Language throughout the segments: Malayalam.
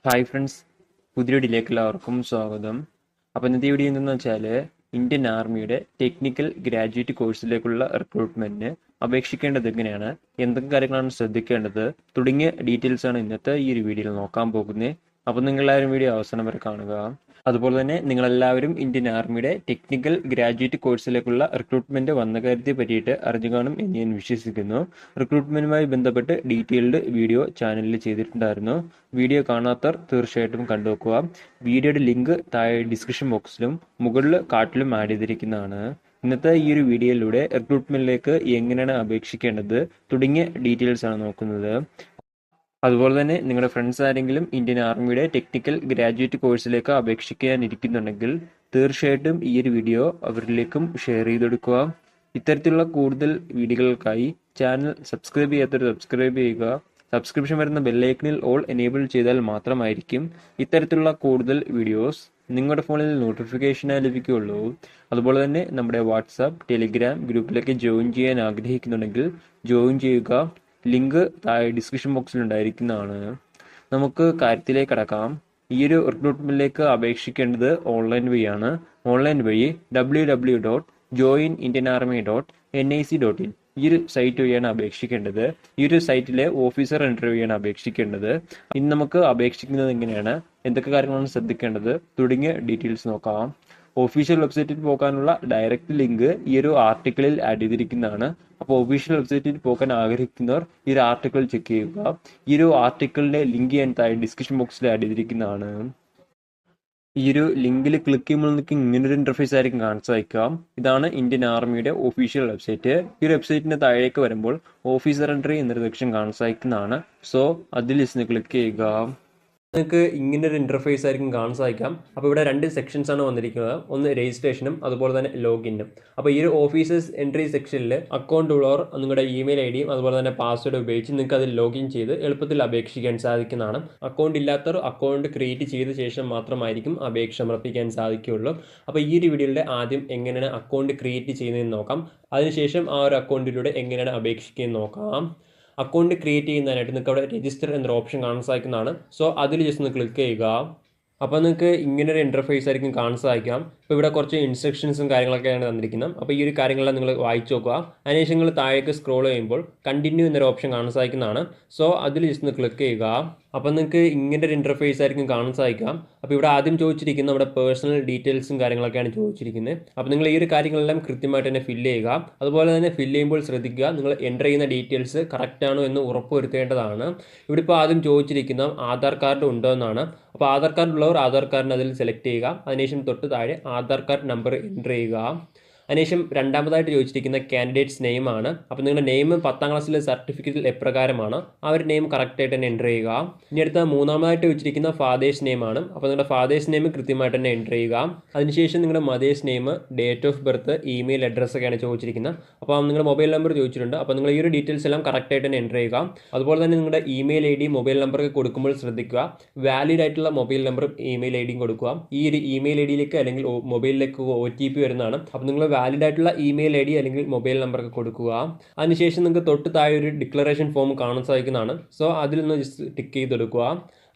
ഹായ് ഫ്രണ്ട്സ്, പുതിയ വീഡിയോയിലേക്ക് എല്ലാവർക്കും സ്വാഗതം. അപ്പോൾ ഇന്നത്തെ വീഡിയോ എന്തെന്ന് വെച്ചാൽ ഇന്ത്യൻ ആർമിയുടെ ടെക്നിക്കൽ ഗ്രാജുവേറ്റ് കോഴ്സിലേക്കുള്ള റിക്രൂട്ട്മെൻറ്റിന് അപേക്ഷിക്കേണ്ടത് എങ്ങനെയാണ്, എന്തൊക്കെ കാര്യങ്ങളാണ് ശ്രദ്ധിക്കേണ്ടത് തുടങ്ങിയ ഡീറ്റെയിൽസാണ് ഇന്നത്തെ ഈ ഒരു വീഡിയോയിൽ നോക്കാൻ പോകുന്നത്. അപ്പോൾ നിങ്ങളെല്ലാവരും വീഡിയോ അവസാനം വരെ കാണുക. അതുപോലെ തന്നെ നിങ്ങളെല്ലാവരും ഇന്ത്യൻ ആർമിയുടെ ടെക്നിക്കൽ ഗ്രാജുവേറ്റ് കോഴ്സിലേക്കുള്ള റിക്രൂട്ട്മെന്റ് വന്ന കാര്യത്തെ പറ്റിയിട്ട് അറിഞ്ഞു കാണും എന്ന് ഞാൻ വിശ്വസിക്കുന്നു. റിക്രൂട്ട്മെന്റുമായി ബന്ധപ്പെട്ട് ഡീറ്റെയിൽഡ് വീഡിയോ ചാനലിൽ ചെയ്തിട്ടുണ്ടായിരുന്നു. വീഡിയോ കാണാത്തവർ തീർച്ചയായിട്ടും കണ്ടുവെക്കുക. വീഡിയോയുടെ ലിങ്ക് താഴെ ഡിസ്ക്രിപ്ഷൻ ബോക്സിലും മുകളിൽ കാർട്ടിലും ആഡ് ചെയ്തിരിക്കുന്നതാണ്. ഇന്നത്തെ ഈ ഒരു വീഡിയോയിലൂടെ റിക്രൂട്ട്മെന്റിലേക്ക് എങ്ങനെയാണ് അപേക്ഷിക്കേണ്ടത് തുടങ്ങിയ ഡീറ്റെയിൽസ് ആണ് നോക്കുന്നത്. അതുപോലെ തന്നെ നിങ്ങളുടെ ഫ്രണ്ട്സ് ആരെങ്കിലും ഇന്ത്യൻ ആർമിയുടെ ടെക്നിക്കൽ ഗ്രാജുവേറ്റ് കോഴ്സിലേക്ക് അപേക്ഷിക്കാനിരിക്കുന്നുണ്ടെങ്കിൽ തീർച്ചയായിട്ടും ഈ ഒരു വീഡിയോ അവരിലേക്കും ഷെയർ ചെയ്തെടുക്കുക. ഇത്തരത്തിലുള്ള കൂടുതൽ വീഡിയോകൾക്കായി ചാനൽ സബ്സ്ക്രൈബ് ചെയ്യാത്തവർ സബ്സ്ക്രൈബ് ചെയ്യുക. സബ്സ്ക്രിപ്ഷൻ വരുന്ന ബെല്ലൈക്കണിൽ ഓൾ എനേബിൾ ചെയ്താൽ മാത്രമായിരിക്കും ഇത്തരത്തിലുള്ള കൂടുതൽ വീഡിയോസ് നിങ്ങളുടെ ഫോണിൽ നോട്ടിഫിക്കേഷനായി ലഭിക്കുകയുള്ളൂ. അതുപോലെ തന്നെ നമ്മുടെ വാട്സാപ്പ്, ടെലിഗ്രാം ഗ്രൂപ്പിലേക്ക് ജോയിൻ ചെയ്യാൻ ആഗ്രഹിക്കുന്നുണ്ടെങ്കിൽ ജോയിൻ ചെയ്യുക. ലിങ്ക് താഴെ ഡിസ്ക്രിപ്ഷൻ ബോക്സിൽ ഉണ്ടായിരിക്കുന്നതാണ്. നമുക്ക് കാര്യത്തിലേക്ക് കടക്കാം. ഈ ഒരു റിക്രൂട്ട്മെന്റിലേക്ക് അപേക്ഷിക്കേണ്ടത് ഓൺലൈൻ വഴിയാണ്. ഓൺലൈൻ വഴി www.joinindianarmy.nic.in ഈ ഒരു സൈറ്റ് വഴിയാണ് അപേക്ഷിക്കേണ്ടത്. ഈ ഒരു സൈറ്റിലെ ഓഫീസർ എൻട്രി വഴിയാണ് അപേക്ഷിക്കേണ്ടത്. ഇന്ന് നമുക്ക് അപേക്ഷിക്കുന്നത് എങ്ങനെയാണ്, എന്തൊക്കെ കാര്യങ്ങളാണ് ശ്രദ്ധിക്കേണ്ടത് തുടങ്ങിയ ഡീറ്റെയിൽസ് നോക്കാം. ഒഫീഷ്യൽ വെബ്സൈറ്റിൽ പോകാനുള്ള ഡയറക്റ്റ് ലിങ്ക് ഈ ഒരു ആർട്ടിക്കിളിൽ ആഡ് ചെയ്തിരിക്കുന്നതാണ്. അപ്പോൾ ഒഫീഷ്യൽ വെബ്സൈറ്റിൽ പോകാൻ ആഗ്രഹിക്കുന്നവർ ഈ ഒരു ആർട്ടിക്കിൾ ചെക്ക് ചെയ്യുക. ഈ ഒരു ആർട്ടിക്കിളിന്റെ ലിങ്ക് ഞാൻ താഴെ ഡിസ്ക്രിപ്ഷൻ ബോക്സിൽ ആഡ് ചെയ്തിരിക്കുന്നതാണ്. ഈ ഒരു ലിങ്കിൽ ക്ലിക്ക് ചെയ്യുമ്പോൾ നിങ്ങൾക്ക് ഇങ്ങനൊരു ഇന്റർഫേസ് ആയിരിക്കും കാണിച്ചു അയക്കാം. ഇതാണ് ഇന്ത്യൻ ആർമിയുടെ ഒഫീഷ്യൽ വെബ്സൈറ്റ്. ഈ ഒരു വെബ്സൈറ്റിന്റെ താഴേക്ക് വരുമ്പോൾ ഓഫീസർ എൻട്രി എന്നൊരു സെക്ഷൻ കാണിച്ചു അയക്കുന്നതാണ്. സോ അതിൽ ക്ലിക്ക് ചെയ്യുക. നിങ്ങൾക്ക് ഇങ്ങനൊരു ഇന്റർഫേസ് ആയിരിക്കും കാണാൻ സാധിക്കാം. അപ്പോൾ ഇവിടെ രണ്ട് സെക്ഷൻസ് ആണ് വന്നിരിക്കുന്നത്. ഒന്ന് രജിസ്ട്രേഷനും അതുപോലെ തന്നെ ലോഗിനും. അപ്പോൾ ഈ ഒരു ഓഫീസേഴ്സ് എൻട്രി സെക്ഷനിൽ അക്കൗണ്ട് ഉള്ളവർ നിങ്ങളുടെ ഇമെയിൽ ഐ ഡിയും അതുപോലെ തന്നെ പാസ്വേഡ് ഉപയോഗിച്ച് നിങ്ങൾക്ക് അതിൽ ലോഗിൻ ചെയ്ത് എളുപ്പത്തിൽ അപേക്ഷിക്കാൻ സാധിക്കുന്നതാണ്. അക്കൗണ്ട് ഇല്ലാത്തവർ അക്കൗണ്ട് ക്രിയേറ്റ് ചെയ്ത ശേഷം മാത്രമായിരിക്കും അപേക്ഷ സമർപ്പിക്കാൻ സാധിക്കുകയുള്ളൂ. അപ്പോൾ ഈ ഒരു വീഡിയോയുടെ ആദ്യം എങ്ങനെയാണ് അക്കൗണ്ട് ക്രിയേറ്റ് ചെയ്യുന്നതെന്ന് നോക്കാം. അതിനുശേഷം ആ ഒരു അക്കൗണ്ടിലൂടെ എങ്ങനെയാണ് അപേക്ഷിക്കുന്നത് നോക്കാം. അക്കൗണ്ട് ക്രിയേറ്റ് ചെയ്യുന്നതിനായിട്ട് നിങ്ങൾക്ക് അവിടെ രജിസ്റ്റർ എന്നൊരു ഓപ്ഷൻ കാണാൻ സാധിക്കുന്നതാണ്. സോ അതിൽ ജസ്റ്റ് ഒന്ന് ക്ലിക്ക് ചെയ്യുക. അപ്പോൾ നിങ്ങൾക്ക് ഇങ്ങനൊരു ഇൻ്റർഫേസ് ആയിരിക്കും കാണാൻ സാധിക്കാം. അപ്പോൾ ഇവിടെ കുറച്ച് ഇൻസ്ട്രക്ഷൻസും കാര്യങ്ങളൊക്കെയാണ് തന്നിരിക്കുന്നത്. അപ്പോൾ ഈ ഒരു കാര്യങ്ങളെല്ലാം നിങ്ങൾ വായിച്ചു നോക്കുക. അതിനുശേഷം നിങ്ങൾ താഴേക്ക് സ്ക്രോൾ ചെയ്യുമ്പോൾ കണ്ടിന്യൂ എന്നൊരു ഓപ്ഷൻ കാണാൻ സാധിക്കുന്നതാണ്. സോ അതിൽ ജസ്റ്റ് ഒന്ന് ക്ലിക്ക് ചെയ്യുക. അപ്പോൾ നിങ്ങൾക്ക് ഇങ്ങനെ ഒരു ഇൻ്റർഫേസ് ആയിരിക്കും കാണാൻ സാധിക്കാം. അപ്പോൾ ഇവിടെ ആദ്യം ചോദിച്ചിരിക്കുന്നത് നമ്മുടെ പേഴ്സണൽ ഡീറ്റെയിൽസും കാര്യങ്ങളൊക്കെയാണ് ചോദിച്ചിരിക്കുന്നത്. അപ്പോൾ നിങ്ങൾ ഈ ഒരു കാര്യങ്ങളെല്ലാം കൃത്യമായിട്ട് തന്നെ ഫില്ല് ചെയ്യുക. അതുപോലെ തന്നെ ഫില്ല് ചെയ്യുമ്പോൾ ശ്രദ്ധിക്കുക, നിങ്ങൾ എൻ്റർ ചെയ്യുന്ന ഡീറ്റെയിൽസ് കറക്റ്റ് ആണോ എന്ന് ഉറപ്പുവരുത്തേണ്ടതാണ്. ഇവിടെ ഇപ്പോൾ ആദ്യം ചോദിച്ചിരിക്കുന്ന ആധാർ കാർഡ് ഉണ്ടോ എന്നാണ്. അപ്പോൾ ആധാർ കാർഡ് ഉള്ളവർ ആധാർ കാർഡിന് അതിൽ സെലക്ട് ചെയ്യുക. അതിനുശേഷം തൊട്ട് താഴെ ആധാർ കാർഡ് നമ്പർ എൻ്റർ ചെയ്യുക. അതിനുശേഷം രണ്ടാമതായിട്ട് ചോദിച്ചിരിക്കുന്ന കാൻഡിഡേറ്റ്സ് നെയിമാണ്. അപ്പോൾ നിങ്ങളുടെ നെയിം 10ാം ക്ലാസ്സിലെ സർട്ടിഫിക്കറ്റിൽ എപ്രകാരമാണ് ആ ഒരു നെയിം കറക്റ്റായിട്ട് തന്നെ എൻ്റർ ചെയ്യുക. ഇനി അടുത്ത മൂന്നാമതായിട്ട് ചോദിച്ചിരിക്കുന്ന ഫാദേഴ്സ് നെയിമാണ്. അപ്പോൾ നിങ്ങളുടെ ഫാദേഴ്സ് നെയിം കൃത്യമായിട്ട് തന്നെ എൻ്റർ ചെയ്യുക. അതിനുശേഷം നിങ്ങളുടെ mothers name, date of birth, email address ഒക്കെയാണ് ചോദിച്ചിരിക്കുന്നത്. അപ്പോൾ നിങ്ങളുടെ മൊബൈൽ നമ്പർ ചോദിച്ചിട്ടുണ്ട്. അപ്പോൾ നിങ്ങൾ ഈ ഒരു ഡീറ്റെയിൽസ് എല്ലാം കറക്റ്റായിട്ട് തന്നെ എൻ്റർ ചെയ്യുക. അതുപോലെ തന്നെ നിങ്ങളുടെ ഇമെയിൽ ഐ ഡി, മൊബൈൽ നമ്പറൊക്കെ കൊടുക്കുമ്പോൾ ശ്രദ്ധിക്കുക, വാലിഡ് ആയിട്ടുള്ള മൊബൈൽ നമ്പറും ഇമെയിൽ ഐ ഡിയും കൊടുക്കുക. ഈ ഒരു ഇമെയിൽ ഐ ഡിയിലേക്ക് അല്ലെങ്കിൽ മൊബൈലിലേക്ക് OTP വരുന്നതാണ്. അപ്പോൾ നിങ്ങൾ വാലിഡ് ആയിട്ടുള്ള ഇമെയിൽ ഐ ഡി അല്ലെങ്കിൽ മൊബൈൽ നമ്പറൊക്കെ കൊടുക്കുക. അതിനുശേഷം നിങ്ങൾക്ക് തൊട്ട് താഴെ ഒരു ഡിക്ലറേഷൻ ഫോം കാണാൻ സാധിക്കുന്നതാണ്. സോ അതിൽ നിന്ന് ജസ്റ്റ് ടിക്ക് ചെയ്തെടുക്കുക.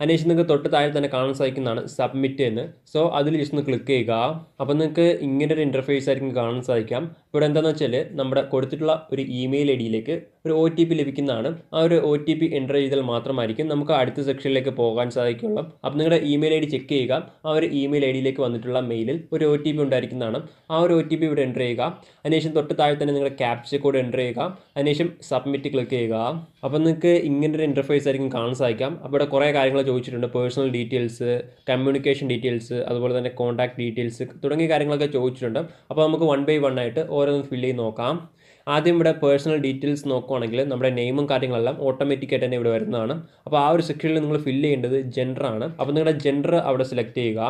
അതിനുശേഷം നിങ്ങൾക്ക് തൊട്ട് താഴെ തന്നെ കാണാൻ സാധിക്കുന്നതാണ് സബ്മിറ്റ് എന്ന്. സോ അതിൽ ജസ്റ്റ് ഒന്ന് ക്ലിക്ക് ചെയ്യുക. അപ്പോൾ നിങ്ങൾക്ക് ഇങ്ങനെ ഒരു ഇൻ്റർഫേസ് ആയിരിക്കും കാണാൻ സാധിക്കാം. ഇവിടെ എന്താണെന്ന് വെച്ചാൽ നമ്മുടെ കൊടുത്തിട്ടുള്ള ഒരു ഇമെയിൽ ഐ ഡിയിലേക്ക് ഒരു OTP ലഭിക്കുന്നതാണ്. ആ ഒരു OTP എൻ്റർ ചെയ്താൽ മാത്രമായിരിക്കും നമുക്ക് അടുത്ത സെക്ഷനിലേക്ക് പോകാൻ സാധിക്കുള്ളൂ. അപ്പോൾ നിങ്ങളുടെ ഇമെയിൽ ഐ ഡി ചെക്ക് ചെയ്യുക. ആ ഒരു ഇമെയിൽ ഐ ഡിയിലേക്ക് വന്നിട്ടുള്ള മെയിലിൽ ഒരു OTP ഉണ്ടായിരിക്കുന്നതാണ്. ആ ഒരു OTP ഇവിടെ എൻ്റർ ചെയ്യുക. അതിനുശേഷം തൊട്ട് താഴെ തന്നെ നിങ്ങളുടെ ക്യാപ്ച കോഡ് എൻ്റർ ചെയ്യുക. അതിനുശേഷം സബ്മിറ്റ് ക്ലിക്ക് ചെയ്യുക. അപ്പോൾ നിങ്ങൾക്ക് ഇങ്ങനെ ഒരു ഇൻ്റർഫേസ് ആയിരിക്കും കാണാൻ സാധിക്കാം. അപ്പോൾ ഇവിടെ കുറേ കാര്യങ്ങൾ ചോദിച്ചിട്ടുണ്ട്. പേഴ്സണൽ ഡീറ്റെയിൽസ്, കമ്മ്യൂണിക്കേഷൻ ഡീറ്റെയിൽസ്, അതുപോലെ തന്നെ കോൺടാക്ട് ഡീറ്റെയിൽസ് തുടങ്ങിയ കാര്യങ്ങളൊക്കെ ചോദിച്ചിട്ടുണ്ട്. അപ്പോൾ നമുക്ക് 1 by 1 ആയിട്ട് ഓരോന്ന് ഫില്ല് ചെയ്ത് നോക്കാം. ആദ്യം ഇവിടെ പേഴ്സണൽ ഡീറ്റെയിൽസ് നോക്കുകയാണെങ്കിൽ നമ്മുടെ നെയിമും കാര്യങ്ങളെല്ലാം ഓട്ടോമാറ്റിക്കായിട്ട് തന്നെ ഇവിടെ വരുന്നതാണ്. അപ്പോൾ ആ ഒരു സെക്ഷനിൽ നിങ്ങൾ ഫില്ല് ചെയ്യേണ്ടത് ജെൻഡറാണ്. അപ്പോൾ നിങ്ങളുടെ ജെൻഡർ അവിടെ സെലക്ട് ചെയ്യുക.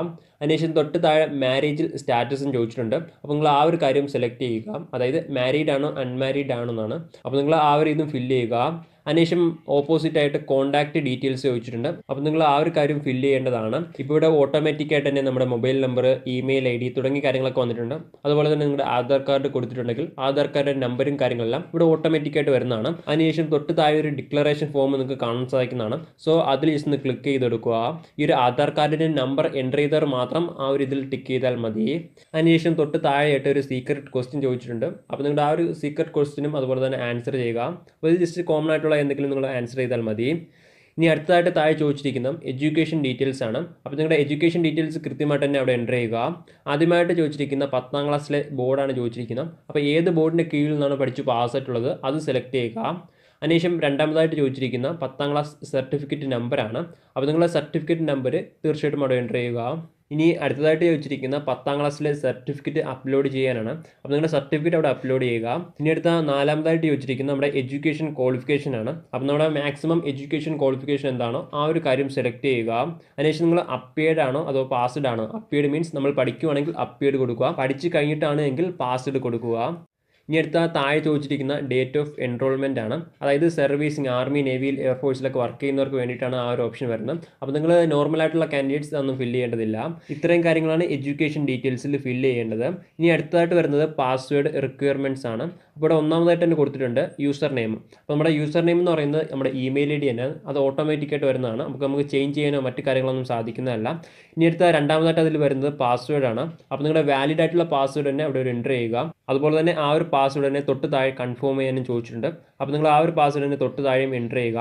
അതിനുശേഷം തൊട്ട് താഴെ മാരേജിൽ സ്റ്റാറ്റസും ചോദിച്ചിട്ടുണ്ട്. അപ്പോൾ നിങ്ങൾ ആ ഒരു കാര്യം സെലക്ട് ചെയ്യുക, അതായത് മാരീഡ് ആണോ അൺമാരീഡ് ആണോ എന്നാണ്. അപ്പോൾ നിങ്ങൾ ആ ഒരു ഇതും ഫില്ല് ചെയ്യുക. അതിനുശേഷം ഓപ്പോസിറ്റ് ആയിട്ട് കോൺടാക്ട് ഡീറ്റെയിൽസ് ചോദിച്ചിട്ടുണ്ട്. അപ്പോൾ നിങ്ങൾ ആ ഒരു കാര്യം ഫില്ല് ചെയ്യേണ്ടതാണ്. ഇപ്പോൾ ഇവിടെ ഓട്ടോമാറ്റിക് ആയിട്ട് തന്നെ നമ്മുടെ മൊബൈൽ നമ്പർ, ഇമെയിൽ ID തുടങ്ങിയ കാര്യങ്ങളൊക്കെ വന്നിട്ടുണ്ട്. അതുപോലെ തന്നെ നിങ്ങളുടെ ആധാർ കാർഡ് കൊടുത്തിട്ടുണ്ടെങ്കിൽ ആധാർ കാർഡിൻ്റെ നമ്പറും കാര്യങ്ങളെല്ലാം ഇവിടെ ഓട്ടോമാറ്റിക് ആയിട്ട് വരുന്നതാണ്. അതിനുശേഷം തൊട്ട് താഴെ ഒരു ഡിക്ലറേഷൻ ഫോം നിങ്ങൾക്ക് കാണാൻ സാധിക്കുന്നതാണ്. സോ അതിൽ ജസ്റ്റ് ഒന്ന് ക്ലിക്ക് ചെയ്തെടുക്കുക. ഈ ഒരു ആധാർ കാർഡിൻ്റെ നമ്പർ എൻ്റർ ചെയ്തവർ മാത്രം ആ ഒരു ഇതിൽ ടിക്ക് ചെയ്താൽ മതി. അതിനുശേഷം തൊട്ട് താഴെയായിട്ട് ഒരു സീക്രട്ട് ക്വസ്റ്റ്യൻ ചോദിച്ചിട്ടുണ്ട്. അപ്പോൾ നിങ്ങളുടെ ആ ഒരു സീക്രട്ട് ക്വസ്റ്റ്യനും അതുപോലെ തന്നെ ആൻസർ ചെയ്യുക. അപ്പോൾ ഇത് ജസ്റ്റ് കോമൺ ആയിട്ടുള്ള എന്തെങ്കിലും നിങ്ങൾ ആൻസർ ചെയ്താൽ മതി. ഇനി അടുത്തതായിട്ട് താഴെ ചോദിച്ചിരിക്കുന്ന എഡ്യൂക്കേഷൻ ഡീറ്റെയിൽസ് ആണ്. അപ്പോൾ നിങ്ങളുടെ എഡ്യൂക്കേഷൻ ഡീറ്റെയിൽസ് കൃത്യമായിട്ട് തന്നെ അവിടെ എൻ്റർ ചെയ്യുക. ആദ്യമായിട്ട് ചോദിച്ചിരിക്കുന്ന 10ാം ക്ലാസ്സിലെ ബോർഡാണ് ചോദിച്ചിരിക്കുന്നത്. അപ്പോൾ ഏത് ബോർഡിൻ്റെ കീഴിൽ നിന്നാണ് പഠിച്ച് പാസ്സായിട്ടുള്ളത് അത് സെലക്ട് ചെയ്യുക. അതിനുശേഷം രണ്ടാമതായിട്ട് ചോദിച്ചിരിക്കുന്ന 10ാം ക്ലാസ് സർട്ടിഫിക്കറ്റ് നമ്പറാണ്. അപ്പോൾ നിങ്ങളുടെ സർട്ടിഫിക്കറ്റ് നമ്പർ തീർച്ചയായിട്ടും അവിടെ എൻ്റർ ചെയ്യുക. ഇനി അടുത്തതായിട്ട് ചോദിച്ചിരിക്കുന്ന 10ാം ക്ലാസ്സിലെ സർട്ടിഫിക്കറ്റ് അപ്ലോഡ് ചെയ്യാനാണ്. അപ്പോൾ നിങ്ങളുടെ സർട്ടിഫിക്കറ്റ് അവിടെ അപ്ലോഡ് ചെയ്യുക. ഇനി അടുത്ത നാലാമതായിട്ട് ചോദിച്ചിരിക്കുന്ന നമ്മുടെ എഡ്യൂക്കേഷൻ ക്വാളിഫിക്കേഷൻ ആണ്. അപ്പോൾ നമ്മുടെ മാക്സിമം എഡ്യൂക്കേഷൻ ക്വാളിഫിക്കേഷൻ എന്താണോ ആ ഒരു കാര്യം സെലക്ട് ചെയ്യുക. അതിനുശേഷം നിങ്ങൾ അപ്പിയർഡ് ആണോ അതോ പാസ്ഡ് ആണോ? അപ്പിയർഡ് മീൻസ് നമ്മൾ പഠിക്കുകയാണെങ്കിൽ അപ്പിയർഡ് കൊടുക്കുക, പഠിച്ച് കഴിഞ്ഞിട്ടാണ് എങ്കിൽ പാസ്ഡ് കൊടുക്കുക. ഇനി അടുത്ത താഴെ ചോദിച്ചിരിക്കുന്ന ഡേറ്റ് ഓഫ് എൻറോൾമെൻ്റ് ആണ്. അതായത് സർവീസിങ് ആർമി, നേവിയിൽ, എയർഫോഴ്സിലൊക്കെ വർക്ക് ചെയ്യുന്നവർക്ക് വേണ്ടിയിട്ടാണ് ആ ഒരു ഓപ്ഷൻ വരുന്നത്. അപ്പോൾ നിങ്ങൾ നോർമലായിട്ടുള്ള കാൻഡിഡേറ്റ്സ് അതൊന്നും ഫില്ല് ചെയ്യേണ്ടതില്ല. ഇത്രയും കാര്യങ്ങളാണ് എഡ്യൂക്കേഷൻ ഡീറ്റെയിൽസിൽ ഫില്ല് ചെയ്യേണ്ടത്. ഇനി അടുത്തതായിട്ട് വരുന്നത് പാസ്വേഡ് റിക്വയർമെൻറ്റ്സ് ആണ്. അപ്പോൾ ഇവിടെ ഒന്നാമതായിട്ട് തന്നെ കൊടുത്തിട്ടുണ്ട് യൂസർ നെയിം. അപ്പോൾ നമ്മുടെ യൂസർ നെയിം എന്ന് പറയുന്നത് നമ്മുടെ ഇമെയിൽ ID തന്നെ, അത് ഓട്ടോമാറ്റിക്കായിട്ട് വരുന്നതാണ്. നമുക്ക് ചേഞ്ച് ചെയ്യാനോ മറ്റു കാര്യങ്ങളൊന്നും സാധിക്കുന്നതല്ല. ഇനി അടുത്ത രണ്ടാമതായിട്ട് അതിൽ വരുന്നത് പാസ്വേഡ് ആണ്. അപ്പോൾ നിങ്ങളുടെ വാലിഡ് ആയിട്ടുള്ള പാസ്വേഡ് തന്നെ അവിടെ ഒരു എൻ്റർ ചെയ്യുക. അതുപോലെ തന്നെ ആ ഒരു പാസ്വേഡ് തന്നെ തൊട്ട് താഴെ കൺഫേം ചെയ്യാനും ചോദിച്ചിട്ടുണ്ട്. അപ്പോൾ നിങ്ങൾ ആ ഒരു പാസ്വേഡ് തന്നെ തൊട്ട് താഴെയും എൻ്റർ ചെയ്യുക.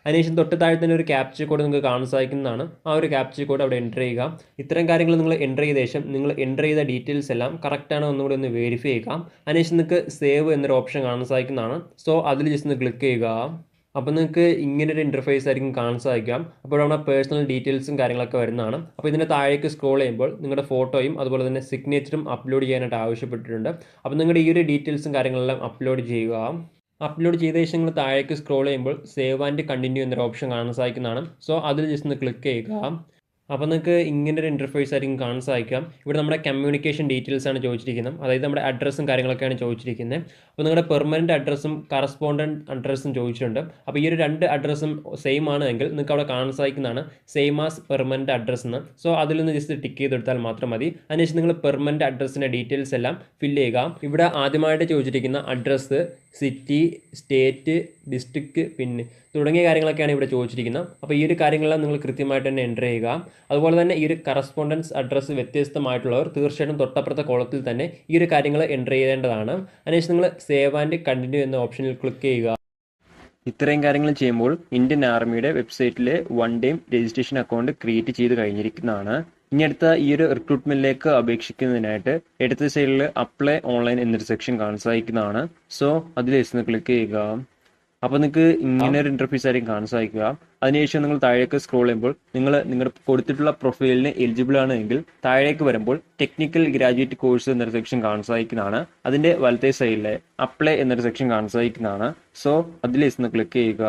അതിനുശേഷം തൊട്ട് താഴെ തന്നെ ഒരു ക്യാപ്ചർ കോഡ് നിങ്ങൾക്ക് കാണാൻ സാധിക്കുന്നതാണ്. ആ ഒരു ക്യാപ്ചർ കോഡ് അവിടെ എൻ്റർ ചെയ്യുക. ഇത്തരം കാര്യങ്ങൾ നിങ്ങൾ എൻ്റർ ചെയ്ത ശേഷം നിങ്ങൾ എൻ്റർ ചെയ്ത ഡീറ്റെയിൽസ് എല്ലാം കറക്റ്റാണോ ഒന്നുകൂടി ഒന്ന് വെരിഫൈ ചെയ്യുക. അതിനുശേഷം നിങ്ങൾക്ക് സേവ് എന്നൊരു ഓപ്ഷൻ കാണാൻ സാധിക്കുന്നതാണ്. സോ അതിൽ ജസ്റ്റ് ഒന്ന് ക്ലിക്ക് ചെയ്യുക. അപ്പോൾ നിങ്ങൾക്ക് ഇങ്ങനൊരു ഇൻ്റർഫേസ് ആയിരിക്കും കാണാൻ സാധിക്കാം. അപ്പോൾ നമ്മുടെ പേഴ്സണൽ ഡീറ്റെയിൽസും കാര്യങ്ങളൊക്കെ വരുന്നതാണ്. അപ്പോൾ ഇതിൻ്റെ താഴേക്ക് സ്ക്രോൾ ചെയ്യുമ്പോൾ നിങ്ങളുടെ ഫോട്ടോയും അതുപോലെ തന്നെ സിഗ്നേച്ചറും അപ്ലോഡ് ചെയ്യാനായിട്ട് ആവശ്യപ്പെട്ടിട്ടുണ്ട്. അപ്പോൾ നിങ്ങളുടെ ഈ ഒരു ഡീറ്റെയിൽസും കാര്യങ്ങളെല്ലാം അപ്ലോഡ് ചെയ്യുക. അപ്ലോഡ് ചെയ്ത ശേഷം നിങ്ങൾ താഴേക്ക് സ്ക്രോൾ ചെയ്യുമ്പോൾ സേവ് ആൻഡ് കണ്ടിന്യൂ എന്നൊരു ഓപ്ഷൻ കാണാൻ സാധിക്കുന്നതാണ്. സോ അതിൽ ജസ്റ്റ് ഒന്ന് ക്ലിക്ക് ചെയ്യുക. അപ്പോൾ നിങ്ങൾക്ക് ഇങ്ങനെ ഒരു ഇൻ്റർഫേസ് ആയിരിക്കും കാണാൻ സാധിക്കാം. ഇവിടെ നമ്മുടെ കമ്മ്യൂണിക്കേഷൻ ഡീറ്റെയിൽസ് ആണ് ചോദിച്ചിരിക്കുന്നത്, അതായത് നമ്മുടെ അഡ്രസ്സും കാര്യങ്ങളൊക്കെയാണ് ചോദിച്ചിരിക്കുന്നത്. അപ്പോൾ നിങ്ങളുടെ പെർമനൻറ്റ് അഡ്രസ്സും കറസ്പോണ്ടൻറ്റ് അഡ്രസ്സും ചോദിച്ചിട്ടുണ്ട്. അപ്പോൾ ഈ ഒരു രണ്ട് അഡ്രസ്സും സെയിം ആണ് എങ്കിൽ നിങ്ങൾക്ക് അവിടെ കാണാൻ സാധിക്കുന്നതാണ് സെയിം ആസ് പെർമനൻറ്റ് അഡ്രസ്സ് എന്ന്. സോ അതിലൊന്ന് ജസ്റ്റ് ടിക്ക് ചെയ്തെടുത്താൽ മാത്രം മതി. അതിനുശേഷം നിങ്ങൾ പെർമനൻറ്റ് അഡ്രസ്സിൻ്റെ ഡീറ്റെയിൽസ് എല്ലാം ഫില്ല് ചെയ്യുക. ഇവിടെ ആദ്യമായിട്ട് ചോദിച്ചിരിക്കുന്ന അഡ്രസ്സ്, സിറ്റി, സ്റ്റേറ്റ്, ഡിസ്ട്രിക്റ്റ്, പിന്നെ തുടങ്ങിയ കാര്യങ്ങളൊക്കെയാണ് ഇവിടെ ചോദിച്ചിരിക്കുന്നത്. അപ്പോൾ ഈ ഒരു കാര്യങ്ങളെല്ലാം നിങ്ങൾ കൃത്യമായിട്ട് തന്നെ എൻ്റർ ചെയ്യുക. അതുപോലെ തന്നെ ഈ ഒരു കറസ്പോണ്ടൻസ് അഡ്രസ്സ് വ്യത്യസ്തമായിട്ടുള്ളവർ തീർച്ചയായിട്ടും തൊട്ടപ്പുറത്തെ കോളത്തിൽ തന്നെ ഈ ഒരു കാര്യങ്ങൾ എൻ്റർ ചെയ്യേണ്ടതാണ്. അതിനുശേഷം നിങ്ങൾ സേവ് ആൻഡ് കണ്ടിന്യൂ എന്ന ഓപ്ഷനിൽ ക്ലിക്ക് ചെയ്യുക. ഇത്രയും കാര്യങ്ങൾ ചെയ്യുമ്പോൾ ഇന്ത്യൻ ആർമിയുടെ വെബ്സൈറ്റിൽ 1 ടൈം രജിസ്ട്രേഷൻ അക്കൗണ്ട് ക്രിയേറ്റ് ചെയ്ത് കഴിഞ്ഞിരിക്കുന്നതാണ്. ഇനി അടുത്ത ഈ ഒരു റിക്രൂട്ട്മെന്റിലേക്ക് അപേക്ഷിക്കുന്നതിനായിട്ട് ഇടത്തെ സൈഡിൽ അപ്ലൈ ഓൺലൈൻ എന്നൊരു സെക്ഷൻ കാണാൻ സാധിക്കുന്നതാണ്. സോ അതിൽ ക്ലിക്ക് ചെയ്യുക. അപ്പോൾ നിങ്ങൾക്ക് ഇങ്ങനെ ഒരു ഇന്റർഫേസ് ആയിരിക്കും കാണാൻ സാധിക്കുക. അതിനുശേഷം നിങ്ങൾ താഴേക്ക് സ്ക്രോൾ ചെയ്യുമ്പോൾ നിങ്ങളുടെ കൊടുത്തിട്ടുള്ള പ്രൊഫൈലിന് എലിജിബിൾ ആണ് എങ്കിൽ താഴേക്ക് വരുമ്പോൾ ടെക്നിക്കൽ ഗ്രാജുവേറ്റ് കോഴ്സ് എന്നൊരു സെക്ഷൻ കാണാൻ സാധിക്കുന്നതാണ്. അതിന്റെ വലത്തെ സൈഡിലെ അപ്ലൈ എന്നൊരു സെക്ഷൻ കാണാൻ സാധിക്കുന്നതാണ്. സോ അതിൽ ക്ലിക്ക് ചെയ്യുക.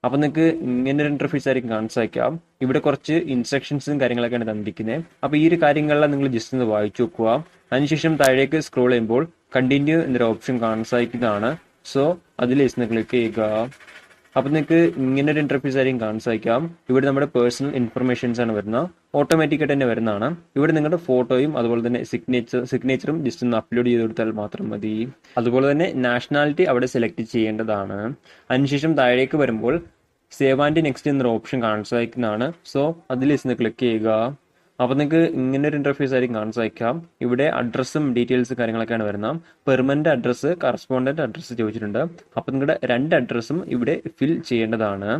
അപ്പോൾ നിങ്ങൾക്ക് ഇങ്ങനെ ഒരു ഇന്റർഫേസ് ആയിരിക്കും കാണാൻ സാധിക്കാം. ഇവിടെ കുറച്ച് ഇൻസ്ട്രക്ഷൻസും കാര്യങ്ങളൊക്കെയാണ് തന്നിരിക്കുന്നത്. അപ്പോൾ ഈ ഒരു കാര്യങ്ങളെല്ലാം നിങ്ങൾ ജസ്റ്റ് ഒന്ന് വായിച്ചു നോക്കുക. അതിനുശേഷം താഴേക്ക് സ്ക്രോൾ ചെയ്യുമ്പോൾ കണ്ടിന്യൂ എന്നൊരു ഓപ്ഷൻ കാണാൻ സാധിക്കുന്നതാണ്. സോ അതിൽ ക്ലിക്ക് ചെയ്യുക. അപ്പോൾ നിങ്ങൾക്ക് ഇങ്ങനെ ഒരു ഇന്റർഫേസ് ആയിരിക്കും കാണാൻ സാധിക്കാം. ഇവിടെ നമ്മുടെ പേഴ്സണൽ ഇൻഫർമേഷൻസ് ആണ് വരുന്നത്, ഓട്ടോമാറ്റിക്കായിട്ട് തന്നെ വരുന്നതാണ്. ഇവിടെ നിങ്ങളുടെ ഫോട്ടോയും അതുപോലെ തന്നെ സിഗ്നേച്ചറും ജസ്റ്റ് ഒന്ന് അപ്ലോഡ് ചെയ്ത് കൊടുത്താൽ മാത്രം മതി. അതുപോലെ തന്നെ നാഷണാലിറ്റി അവിടെ സെലക്ട് ചെയ്യേണ്ടതാണ്. അതിനുശേഷം താഴേക്ക് വരുമ്പോൾ സേവ് ആൻഡ് നെക്സ്റ്റ് എന്നൊരു ഓപ്ഷൻ കാണാൻ സാധിക്കുന്നതാണ്. സോ അതിൽ ക്ലിക്ക് ചെയ്യുക. അപ്പോൾ നിങ്ങൾക്ക് ഇങ്ങനെ ഒരു ഇന്റർഫേസ് ആയിരിക്കും കാണാൻ സാധിക്കാം. ഇവിടെ അഡ്രസ്സും ഡീറ്റെയിൽസ് കാര്യങ്ങളൊക്കെയാണ് വരുന്നത്. പെർമനന്റ് അഡ്രസ്സ്, കറസ്പോണ്ടന്റ് അഡ്രസ്സ് ചോദിച്ചിട്ടുണ്ട്. അപ്പോൾ നിങ്ങളുടെ രണ്ട് അഡ്രസ്സും ഇവിടെ ഫിൽ ചെയ്യേണ്ടതാണ്.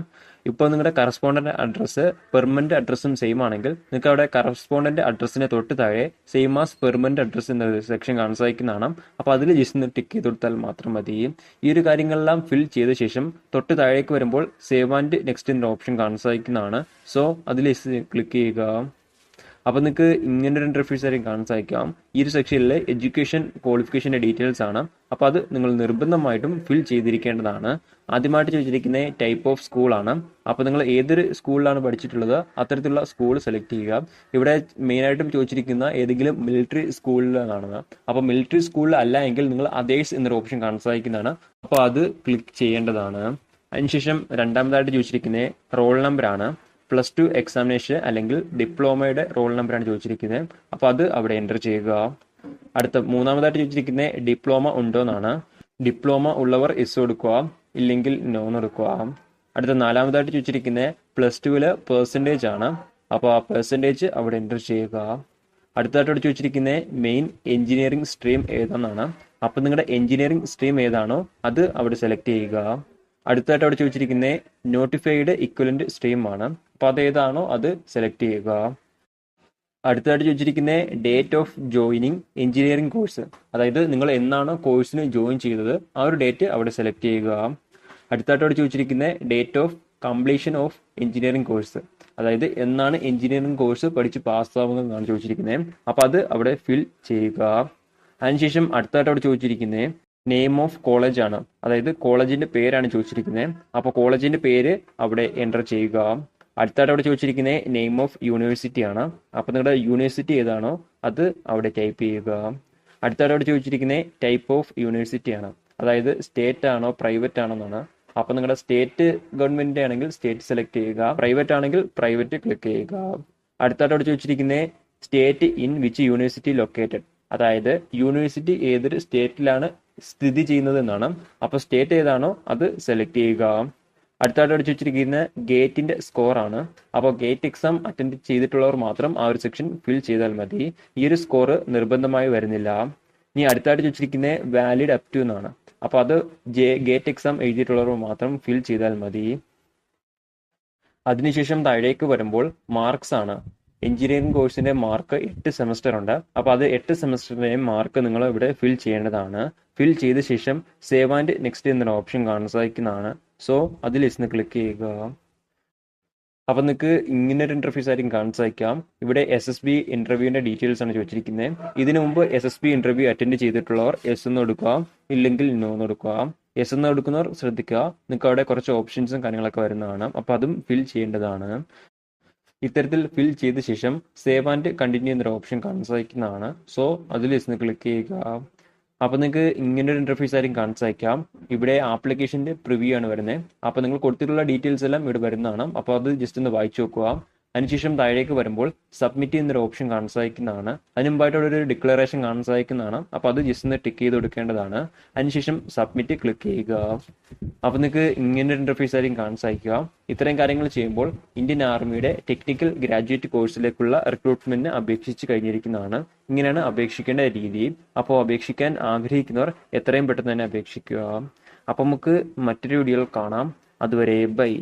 ഇപ്പോൾ നിങ്ങളുടെ കറസ്പോണ്ടന്റ് അഡ്രസ്സ് പെർമനന്റ് അഡ്രസ്സും സെയിം ആണെങ്കിൽ നിങ്ങൾക്ക് അവിടെ കറസ്പോണ്ടന്റ് അഡ്രസ്സിനെ തൊട്ട് താഴെ സെയിം ആസ് പെർമനന്റ് അഡ്രസ്സ് എന്ന സെക്ഷൻ കാണാൻ സാധിക്കുന്നതാണ്. അപ്പോൾ അതിൽ ജസ്റ്റ് ഒന്ന് ടിക്ക് ചെയ്ത് കൊടുത്താൽ മാത്രം മതി. ഈ ഒരു കാര്യങ്ങളെല്ലാം ഫിൽ ചെയ്ത ശേഷം തൊട്ട് താഴേക്ക് വരുമ്പോൾ സേവ് ആൻഡ് നെക്സ്റ്റ് എന്ന ഓപ്ഷൻ കാണാൻ സാധിക്കുന്നതാണ്. സോ അതിൽ ക്ലിക്ക് ചെയ്യുക. അപ്പോൾ നിങ്ങൾക്ക് ഇങ്ങനെ ഒരു ഇന്റർഫേസ് ആയിരിക്കും കാണാൻ സാധിക്കാം. ഈ ഒരു സെക്ഷനിലെ എഡ്യൂക്കേഷൻ ക്വാളിഫിക്കേഷന്റെ ഡീറ്റെയിൽസ് ആണ്. അപ്പോൾ അത് നിങ്ങൾ നിർബന്ധമായിട്ടും ഫിൽ ചെയ്തിരിക്കേണ്ടതാണ്. ആദ്യമായിട്ട് ചോദിച്ചിരിക്കുന്ന ടൈപ്പ് ഓഫ് സ്കൂളാണ്. അപ്പോൾ നിങ്ങൾ ഏതൊരു സ്കൂളിലാണ് പഠിച്ചിട്ടുള്ളത് അത്തരത്തിലുള്ള സ്കൂൾ സെലക്ട് ചെയ്യുക. ഇവിടെ മെയിനായിട്ടും ചോദിച്ചിരിക്കുന്ന ഏതെങ്കിലും മിലിറ്ററി സ്കൂളിലാണ്. അപ്പോൾ മിലിറ്ററി സ്കൂളിൽ അല്ല എങ്കിൽ നിങ്ങൾ അതേഴ്സ് എന്നൊരു ഓപ്ഷൻ കാണാൻ സാധിക്കുന്നതാണ്. അപ്പോൾ അത് ക്ലിക്ക് ചെയ്യേണ്ടതാണ്. അതിനുശേഷം രണ്ടാമതായിട്ട് ചോദിച്ചിരിക്കുന്നത് റോൾ നമ്പർ ആണ്. +2 എക്സാമിനേഷൻ അല്ലെങ്കിൽ ഡിപ്ലോമയുടെ റോൾ നമ്പറാണ് ചോദിച്ചിരിക്കുന്നത്. അപ്പോൾ അത് അവിടെ എൻ്റർ ചെയ്യുക. അടുത്ത മൂന്നാമതായിട്ട് ചോദിച്ചിരിക്കുന്നത് ഡിപ്ലോമ ഉണ്ടോ എന്നാണ്. ഡിപ്ലോമ ഉള്ളവർ എസ് കൊടുക്കുക, ഇല്ലെങ്കിൽ നോ എന്ന് കൊടുക്കുക. അടുത്ത നാലാമതായിട്ട് ചോദിച്ചിരിക്കുന്നത് +2 പെർസെൻറ്റേജ് ആണ്. അപ്പോൾ ആ പെർസെൻറ്റേജ് അവിടെ എൻ്റർ ചെയ്യുക. അടുത്തതായിട്ട് ചോദിച്ചിരിക്കുന്നത് മെയിൻ എഞ്ചിനീയറിംഗ് സ്ട്രീം ഏതാണെന്നാണ്. അപ്പോൾ നിങ്ങളുടെ എഞ്ചിനീയറിംഗ് സ്ട്രീം ഏതാണോ അത് അവിടെ സെലക്ട് ചെയ്യുക. അടുത്തതായിട്ട് അവിടെ ചോദിച്ചിരിക്കുന്നത് നോട്ടിഫൈഡ് ഇക്വലന്റ് സ്ട്രീം ആണ്. അപ്പോൾ അത് ഏതാണോ അത് സെലക്ട് ചെയ്യുക. അടുത്തതായിട്ട് ചോദിച്ചിരിക്കുന്നത് date of joining engineering course, അതായത് നിങ്ങൾ എന്നാണ് കോഴ്സിന് ജോയിൻ ചെയ്തത് ആ ഒരു ഡേറ്റ് അവിടെ സെലക്ട് ചെയ്യുക. അടുത്തതായിട്ട് അവിടെ ചോദിച്ചിരിക്കുന്നത് date of completion of engineering course, അതായത് എന്നാണ് എഞ്ചിനീയറിംഗ് കോഴ്സ് പഠിച്ച് പാസ്സാവുന്നതെന്നാണ് ചോദിച്ചിരിക്കുന്നത്. അപ്പോൾ അത് അവിടെ ഫിൽ ചെയ്യുക. അതിനുശേഷം അടുത്തതായിട്ട് അവിടെ ചോദിച്ചിരിക്കുന്നത് നെയിം ഓഫ് കോളേജ് ആണ്, അതായത് കോളേജിന്റെ പേരാണ് ചോദിച്ചിരിക്കുന്നത്. അപ്പോൾ കോളേജിന്റെ പേര് അവിടെ എൻ്റർ ചെയ്യുക. അടുത്തായിട്ട് അവിടെ ചോദിച്ചിരിക്കുന്നത് നെയിം ഓഫ് യൂണിവേഴ്സിറ്റി ആണ്. അപ്പോൾ നിങ്ങളുടെ യൂണിവേഴ്സിറ്റി ഏതാണോ അത് അവിടെ ടൈപ്പ് ചെയ്യുക. അടുത്തായിട്ട് അവിടെ ചോദിച്ചിരിക്കുന്നത് ടൈപ്പ് ഓഫ് യൂണിവേഴ്സിറ്റി ആണ്, അതായത് സ്റ്റേറ്റ് ആണോ പ്രൈവറ്റ് ആണോ എന്നാണ്. അപ്പോൾ നിങ്ങളുടെ സ്റ്റേറ്റ് ഗവൺമെന്റ് ആണെങ്കിൽ സ്റ്റേറ്റ് സെലക്ട് ചെയ്യുക, പ്രൈവറ്റ് ആണെങ്കിൽ പ്രൈവറ്റ് ക്ലിക്ക് ചെയ്യുക. അടുത്തായിട്ട് അവിടെ ചോദിച്ചിരിക്കുന്നത് state in which university located, അതായത് യൂണിവേഴ്സിറ്റി ഏതൊരു സ്റ്റേറ്റിലാണ് സ്ഥിതി ചെയ്യുന്നത് എന്നാണ്. അപ്പോൾ സ്റ്റേറ്റ് ഏതാണോ അത് സെലക്ട് ചെയ്യുക. അടുത്തായിട്ട് ചോദിച്ചിരിക്കുന്ന ഗേറ്റിന്റെ സ്കോർ ആണ്. അപ്പോൾ ഗേറ്റ് എക്സാം അറ്റൻഡ് ചെയ്തിട്ടുള്ളവർ മാത്രം ആ ഒരു സെക്ഷൻ ഫിൽ ചെയ്താൽ മതി. ഈ ഒരു സ്കോർ നിർബന്ധമായി വരുന്നില്ല. ഇനി അടുത്തായിട്ട് ചോദിച്ചിരിക്കുന്നത് വാലിഡ് അപ് ടു എന്നാണ്. അപ്പോൾ അത് ഗേറ്റ് എക്സാം എഴുതിയിട്ടുള്ളവർ മാത്രം ഫിൽ ചെയ്താൽ മതി. അതിനുശേഷം താഴേക്ക് വരുമ്പോൾ മാർക്സ് ആണ്. എഞ്ചിനീയറിംഗ് കോഴ്സിന്റെ മാർക്ക് 8 സെമസ്റ്റർ ഉണ്ട്. അപ്പോൾ അത് 8 സെമസ്റ്ററിന്റെയും മാർക്ക് നിങ്ങൾ ഇവിടെ ഫിൽ ചെയ്യേണ്ടതാണ്. ഫിൽ ചെയ്ത ശേഷം സേവ് ആൻഡ് നെക്സ്റ്റ് എന്നൊരു ഓപ്ഷൻ കാണാൻ സാധിക്കുന്നതാണ്. സോ അതിൽ ഇന്ന് ക്ലിക്ക് ചെയ്യുക. അപ്പം നിങ്ങൾക്ക് ഇങ്ങനെ ഒരു ഇന്റർഫേസ് ആയിരിക്കും കാണാൻ സാധിക്കാം. ഇവിടെ SSB ഇന്റർവ്യൂവിന്റെ ഡീറ്റെയിൽസ് ആണ് ചോദിച്ചിരിക്കുന്നത്. ഇതിനു മുമ്പ് SSB ഇന്റർവ്യൂ അറ്റൻഡ് ചെയ്തിട്ടുള്ളവർ യെസ് എന്ന് കൊടുക്കുക, ഇല്ലെങ്കിൽ നോ എന്ന് കൊടുക്കുക. യെസ് എന്ന് കൊടുക്കുന്നവർ ശ്രദ്ധിക്കുക, നിങ്ങൾക്ക് അവിടെ കുറച്ച് ഓപ്ഷൻസും കാര്യങ്ങളൊക്കെ വരുന്നതാണ്. അപ്പോൾ അതും ഫിൽ ചെയ്യേണ്ടതാണ്. ഇത്തരത്തിൽ ഫിൽ ചെയ്ത ശേഷം സേവ് ആൻഡ് കണ്ടിന്യൂ എന്നൊരു ഓപ്ഷൻ കാണാൻ സാധിക്കുന്നതാണ്. സോ അതിൽ ഇന്ന് ക്ലിക്ക് ചെയ്യുക. അപ്പോൾ നിങ്ങൾക്ക് ഇങ്ങനെ ഒരു ഇന്റർഫേസ് ആയിരിക്കും കാണാൻ സാധിക്കാം. ഇവിടെ ആപ്ലിക്കേഷന്റെ പ്രിവ്യൂ ആണ് വരുന്നത്. അപ്പോൾ നിങ്ങൾ കൊടുത്തിട്ടുള്ള ഡീറ്റെയിൽസ് എല്ലാം ഇവിടെ വരുന്നതാണ്. അപ്പോൾ അത് ജസ്റ്റ് ഒന്ന് വായിച്ചു നോക്കുക. അതിനുശേഷം താഴേക്ക് വരുമ്പോൾ സബ്മിറ്റ് എന്നൊരു ഓപ്ഷൻ കാണാൻ സാധിക്കുന്നതാണ്. അതിന് മുമ്പായിട്ട് അവിടെ ഒരു ഡിക്ലറേഷൻ കാണാൻ സാധിക്കുന്നതാണ്. അപ്പോൾ അത് ജസ്റ്റ് ഒന്ന് ടിക്ക് ചെയ്ത് കൊടുക്കേണ്ടതാണ്. അതിനുശേഷം സബ്മിറ്റ് ക്ലിക്ക് ചെയ്യുക. അപ്പോൾ നിങ്ങൾക്ക് ഇങ്ങനെ ഒരു ഇന്റർഫേസ് ആയിരിക്കും കാണാൻ സാധിക്കുക. ഇത്തരം കാര്യങ്ങൾ ചെയ്യുമ്പോൾ ഇന്ത്യൻ ആർമിയുടെ ടെക്നിക്കൽ ഗ്രാജുവേറ്റ് കോഴ്സിലേക്കുള്ള റിക്രൂട്ട്മെന്റിന് അപേക്ഷിച്ച് കഴിഞ്ഞിരിക്കുന്നതാണ്. ഇങ്ങനെയാണ് അപേക്ഷിക്കേണ്ട രീതി. അപ്പോൾ അപേക്ഷിക്കാൻ ആഗ്രഹിക്കുന്നവർ എത്രയും പെട്ടെന്ന് തന്നെ അപേക്ഷിക്കുക. അപ്പോൾ നമുക്ക് മറ്റൊരു വീഡിയോയിൽ കാണാം. അതുവരെ ബൈ.